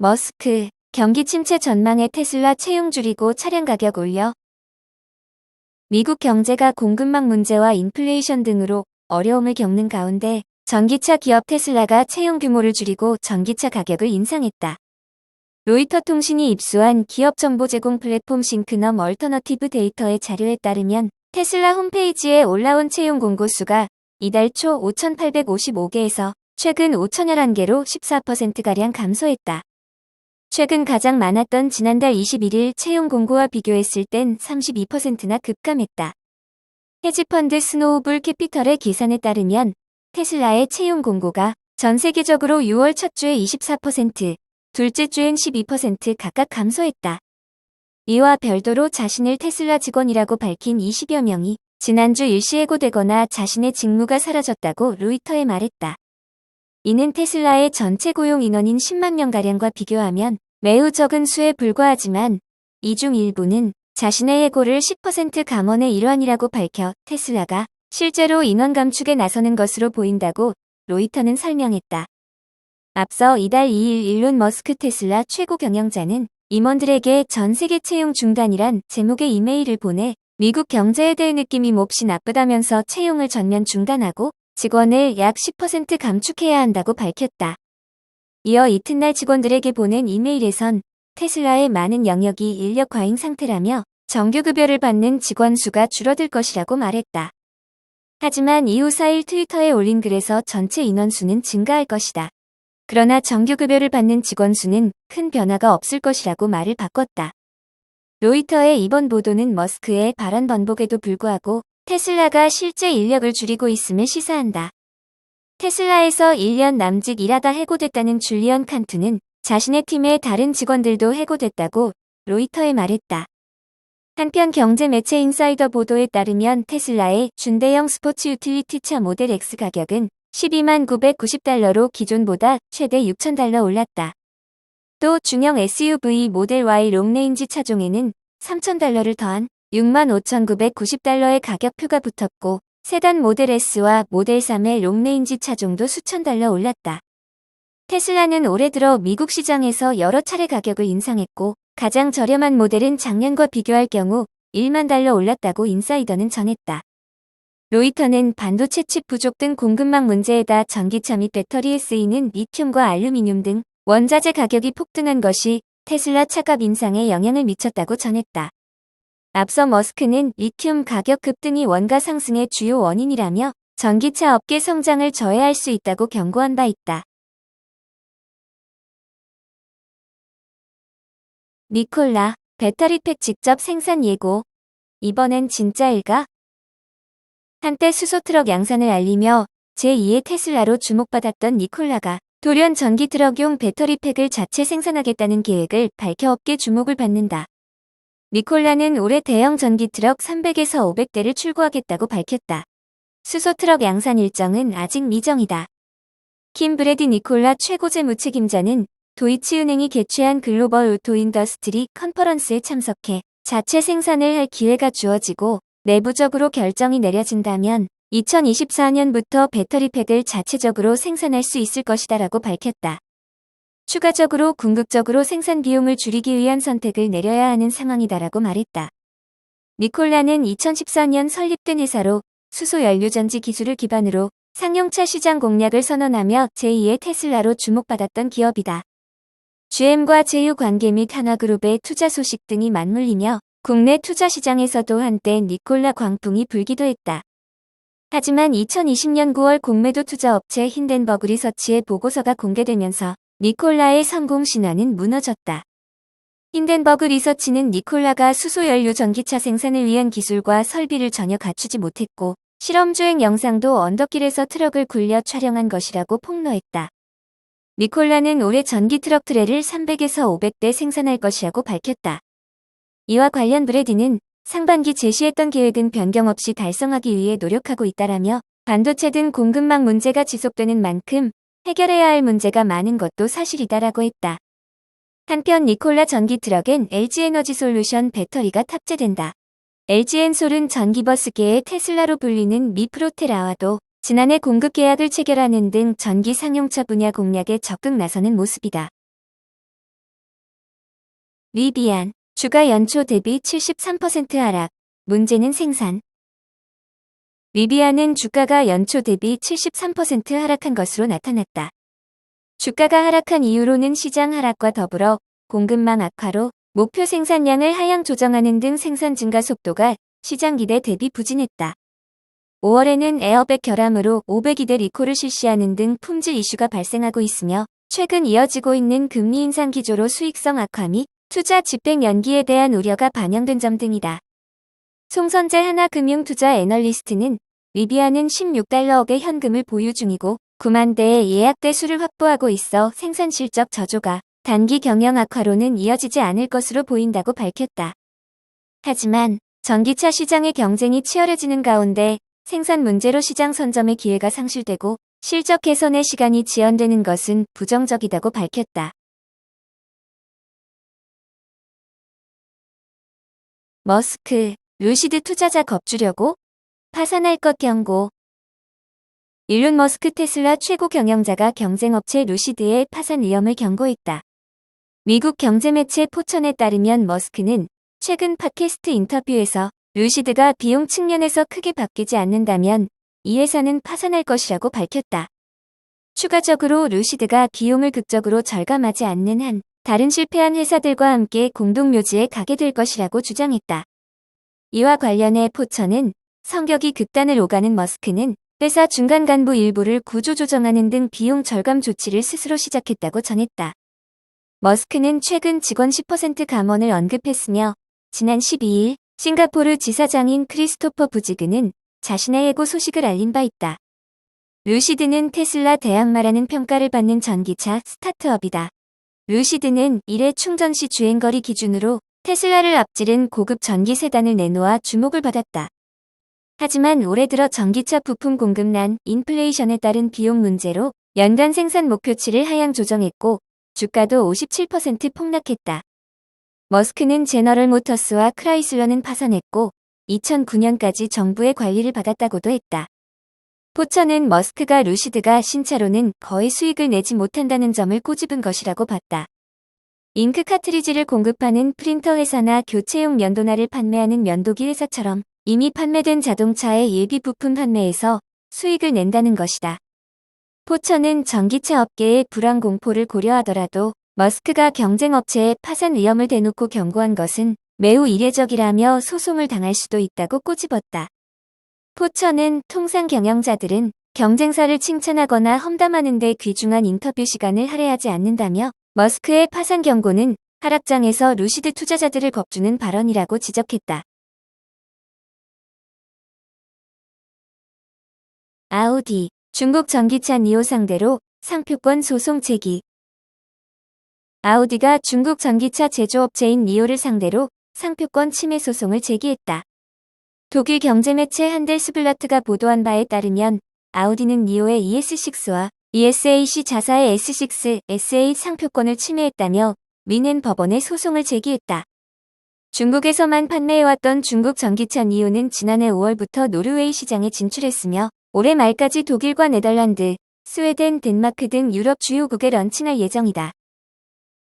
머스크, 경기 침체 전망에 테슬라 채용 줄이고 차량 가격 올려. 미국 경제가 공급망 문제와 인플레이션 등으로 어려움을 겪는 가운데 전기차 기업 테슬라가 채용 규모를 줄이고 전기차 가격을 인상했다. 로이터 통신이 입수한 기업 정보 제공 플랫폼 싱크넘 얼터너티브 데이터의 자료에 따르면 테슬라 홈페이지에 올라온 채용 공고 수가 이달 초 5,855개에서 최근 5,011개로 14%가량 감소했다. 최근 가장 많았던 지난달 21일 채용 공고와 비교했을 땐 32%나 급감했다. 헤지펀드 스노우볼 캐피털의 계산에 따르면 테슬라의 채용 공고가 전 세계적으로 6월 첫 주에 24%, 둘째 주엔 12% 각각 감소했다. 이와 별도로 자신을 테슬라 직원이라고 밝힌 20여 명이 지난주 일시 해고되거나 자신의 직무가 사라졌다고 로이터에 말했다. 이는 테슬라의 전체 고용 인원인 10만 명가량과 비교하면 매우 적은 수에 불과하지만 이 중 일부는 자신의 해고를 10% 감원의 일환이라고 밝혀 테슬라가 실제로 인원 감축에 나서는 것으로 보인다고 로이터는 설명했다. 앞서 이달 2일 일론 머스크 테슬라 최고 경영자는 임원들에게 전 세계 채용 중단이란 제목의 이메일을 보내 미국 경제에 대해 느낌이 몹시 나쁘다면서 채용을 전면 중단하고 직원을 약 10% 감축해야 한다고 밝혔다. 이어 이튿날 직원들에게 보낸 이메일에선 테슬라의 많은 영역이 인력 과잉 상태라며 정규급여를 받는 직원 수가 줄어들 것이라고 말했다. 하지만 이후 4일 트위터에 올린 글에서 전체 인원수는 증가할 것이다. 그러나 정규급여를 받는 직원 수는 큰 변화가 없을 것이라고 말을 바꿨다. 로이터의 이번 보도는 머스크의 발언 번복에도 불구하고 테슬라가 실제 인력을 줄이고 있음을 시사한다. 테슬라에서 1년 남짓 일하다 해고됐다는 줄리언 칸투는 자신의 팀의 다른 직원들도 해고됐다고 로이터에 말했다. 한편 경제 매체 인사이더 보도에 따르면 테슬라의 준대형 스포츠 유틸리티차 모델 X 가격은 12만 990달러로 기존보다 최대 6,000달러 올랐다. 또 중형 SUV 모델 Y 롱레인지 차종에는 3,000달러를 더한 6만 5,990달러의 가격표가 붙었고 세단 모델 S와 모델 3의 롱레인지 차종도 수천 달러 올랐다. 테슬라는 올해 들어 미국 시장에서 여러 차례 가격을 인상했고 가장 저렴한 모델은 작년과 비교할 경우 1만 달러 올랐다고 인사이더는 전했다. 로이터는 반도체 칩 부족 등 공급망 문제에다 전기차 및 배터리에 쓰이는 리튬과 알루미늄 등 원자재 가격이 폭등한 것이 테슬라 차값 인상에 영향을 미쳤다고 전했다. 앞서 머스크는 리튬 가격 급등이 원가 상승의 주요 원인이라며 전기차 업계 성장을 저해할 수 있다고 경고한 바 있다. 니콜라, 배터리팩 직접 생산 예고. 이번엔 진짜일까? 한때 수소트럭 양산을 알리며 제2의 테슬라로 주목받았던 니콜라가 돌연 전기트럭용 배터리팩을 자체 생산하겠다는 계획을 밝혀 업계 주목을 받는다. 니콜라는 올해 대형 전기트럭 300에서 500대를 출고하겠다고 밝혔다. 수소트럭 양산 일정은 아직 미정이다. 킴 브래디 니콜라 최고재무책임자는 도이치은행이 개최한 글로벌 오토 인더스트리 컨퍼런스에 참석해 자체 생산을 할 기회가 주어지고 내부적으로 결정이 내려진다면 2024년부터 배터리팩을 자체적으로 생산할 수 있을 것이다라고 밝혔다. 추가적으로 궁극적으로 생산 비용을 줄이기 위한 선택을 내려야 하는 상황이다라고 말했다. 니콜라는 2014년 설립된 회사로 수소연료전지 기술을 기반으로 상용차 시장 공략을 선언하며 제2의 테슬라로 주목받았던 기업이다. GM과 제휴 관계 및 한화그룹의 투자 소식 등이 맞물리며 국내 투자 시장에서도 한때 니콜라 광풍이 불기도 했다. 하지만 2020년 9월 공매도 투자업체 힌덴버그 리서치의 보고서가 공개되면서 니콜라의 성공 신화는 무너졌다. 힌덴버그 리서치는 니콜라가 수소연료 전기차 생산을 위한 기술과 설비를 전혀 갖추지 못했고 실험주행 영상도 언덕길에서 트럭을 굴려 촬영한 것이라고 폭로했다. 니콜라는 올해 전기 트럭 트레를 300에서 500대 생산할 것이라고 밝혔다. 이와 관련 브래디는 상반기 제시했던 계획은 변경 없이 달성하기 위해 노력하고 있다라며 반도체 등 공급망 문제가 지속되는 만큼 해결해야 할 문제가 많은 것도 사실이다라고 했다. 한편 니콜라 전기 트럭엔 LG에너지솔루션 배터리가 탑재된다. LG엔솔은 전기버스계의 테슬라로 불리는 미프로테라와도 지난해 공급 계약을 체결하는 등 전기 상용차 분야 공략에 적극 나서는 모습이다. 리비안, 주가 연초 대비 73% 하락. 문제는 생산. 리비안은 주가가 연초 대비 73% 하락한 것으로 나타났다. 주가가 하락한 이유로는 시장 하락과 더불어 공급망 악화로 목표 생산량을 하향 조정하는 등 생산 증가 속도가 시장 기대 대비 부진했다. 5월에는 에어백 결함으로 500대 리콜을 실시하는 등 품질 이슈가 발생하고 있으며 최근 이어지고 있는 금리 인상 기조로 수익성 악화 및 투자 집행 연기에 대한 우려가 반영된 점 등이다. 송선재 하나금융투자 애널리스트는 리비안은 16달러억의 현금을 보유 중이고 9만 대의 예약 대수를 확보하고 있어 생산 실적 저조가 단기 경영 악화로는 이어지지 않을 것으로 보인다고 밝혔다. 하지만 전기차 시장의 경쟁이 치열해지는 가운데 생산 문제로 시장 선점의 기회가 상실되고 실적 개선의 시간이 지연되는 것은 부정적이다고 밝혔다. 머스크, 루시드 투자자 겁주려고? 파산할 것 경고. 일론 머스크 테슬라 최고 경영자가 경쟁업체 루시드의 파산 위험을 경고했다. 미국 경제매체 포천에 따르면 머스크는 최근 팟캐스트 인터뷰에서 루시드가 비용 측면에서 크게 바뀌지 않는다면 이 회사는 파산할 것이라고 밝혔다. 추가적으로 루시드가 비용을 극적으로 절감하지 않는 한 다른 실패한 회사들과 함께 공동묘지에 가게 될 것이라고 주장했다. 이와 관련해 포천은 성격이 극단을 오가는 머스크는 회사 중간 간부 일부를 구조조정하는 등 비용 절감 조치를 스스로 시작했다고 전했다. 머스크는 최근 직원 10% 감원을 언급했으며 지난 12일 싱가포르 지사장인 크리스토퍼 부지그는 자신의 해고 소식을 알린 바 있다. 루시드는 테슬라 대항마라는 평가를 받는 전기차 스타트업이다. 루시드는 1회 충전 시 주행거리 기준으로 테슬라를 앞지른 고급 전기 세단을 내놓아 주목을 받았다. 하지만 올해 들어 전기차 부품 공급난 인플레이션에 따른 비용 문제로 연간 생산 목표치를 하향 조정했고 주가도 57% 폭락했다. 머스크는 제너럴 모터스와 크라이슬러는 파산했고 2009년까지 정부의 관리를 받았다고도 했다. 포천은 머스크가 루시드가 신차로는 거의 수익을 내지 못한다는 점을 꼬집은 것이라고 봤다. 잉크 카트리지를 공급하는 프린터 회사나 교체용 면도날을 판매하는 면도기 회사처럼 이미 판매된 자동차의 예비 부품 판매에서 수익을 낸다는 것이다. 포천은 전기차 업계의 불황 공포를 고려하더라도 머스크가 경쟁업체의 파산 위험을 대놓고 경고한 것은 매우 이례적이라며 소송을 당할 수도 있다고 꼬집었다. 포천은 통상 경영자들은 경쟁사를 칭찬하거나 험담하는 데 귀중한 인터뷰 시간을 할애하지 않는다며 머스크의 파산 경고는 하락장에서 루시드 투자자들을 겁주는 발언이라고 지적했다. 아우디, 중국 전기차 니오 상대로 상표권 소송 제기. 아우디가 중국 전기차 제조업체인 니오를 상대로 상표권 침해 소송을 제기했다. 독일 경제매체 한델스블라트가 보도한 바에 따르면 아우디는 니오의 ES6와 ESAC 자사의 S6, S8 상표권을 침해했다며 미넨 법원에 소송을 제기했다. 중국에서만 판매해왔던 중국 전기차 니오는 지난해 5월부터 노르웨이 시장에 진출했으며 올해 말까지 독일과 네덜란드, 스웨덴, 덴마크 등 유럽 주요국에 런칭할 예정이다.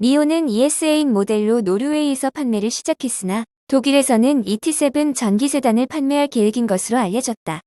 니오는 ES8 모델로 노르웨이에서 판매를 시작했으나 독일에서는 ET7 전기 세단을 판매할 계획인 것으로 알려졌다.